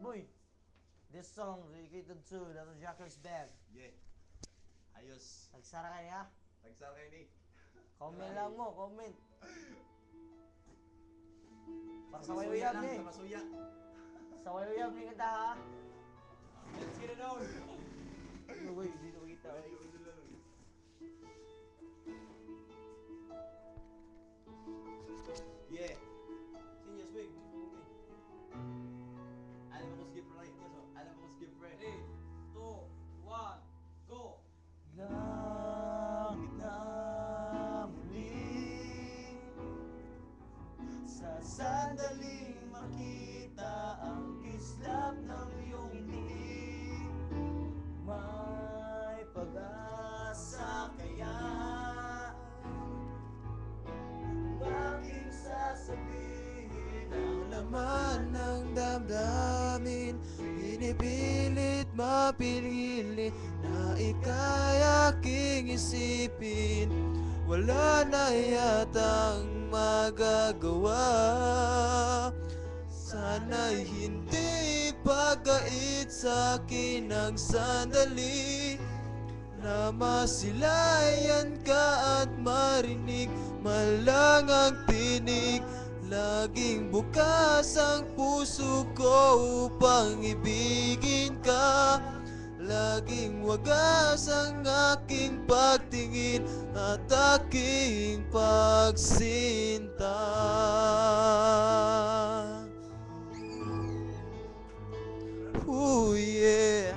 Boy, this song dedicated to Little Jacker's band. Yeah. Ayos. Nagsara ka niya? Nagsara kayo ni. Comment lang mo, comment. Para sa Masuya wayuyab lang, ni. sa masuya. Sa wayuyab ni kanta ha. Let's get it on. Boy, dito kita. Yeah. Seniors, wait. Alam mo kung skip right. Alam mo kung skip right. 3, 2, 1, go! Langit na muli sa sandaling makita ang kislap ng iyong tinig. May pag-asa kaya ang aking sasabihin. Ang laman ng damdamin pinipilit mapilili na ika'y aking isipin. Wala na yatang magagawa. Sana'y hindi pagkait sa'kin ang sandali na masilayan ka at marinig malang ang tinig. Laging bukas ang puso ko upang ibigin ka. Laging wagas ang aking pagtingin at aking pagsinta. Ooh, yeah.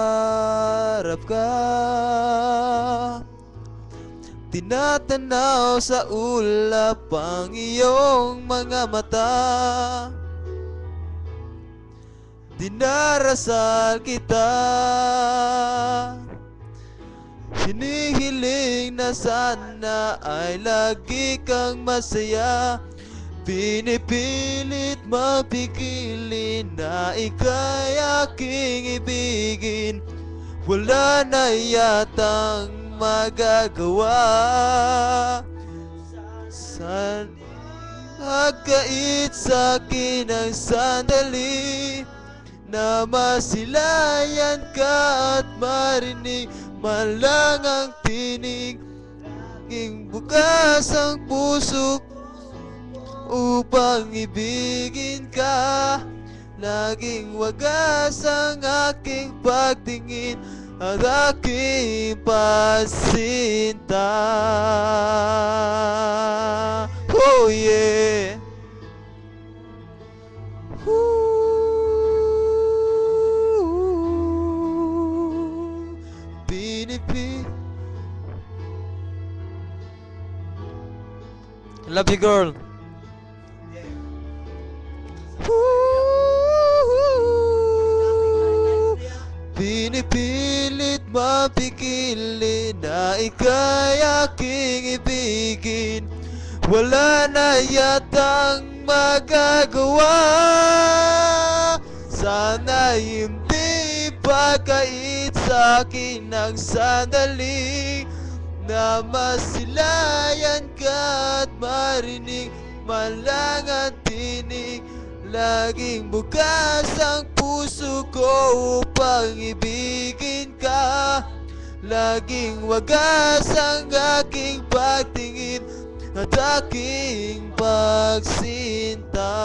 Pinapangarap ka, tinatanaw sa ulap ang iyong mga mata. Dinarasal kita, hinihiling na sana ay lagi kang masaya. Pinipilit mapigilin na ika'y aking ibigin. Wala na yatang magagawa. San hagkait sa'kin ang sandali na masilayan ka at marinig malang ang tinig. Laging bukas ang puso upang ibigin ka. Laging wagas ang aking pagtingin at aking pasinta. Oh yeah. Ooh. Pinipili. Love you, girl. Pinipilit mapigilin na ika'y aking ibigin. Wala na yatang magagawa. Sana'y hindi pagkait sa'kin ang sandali na masilayan ka at marinig malang ang tinig. Laging bukas ang puso ko upang ibigin ka. Laging wagas ang aking pagtingin at aking pagsinta.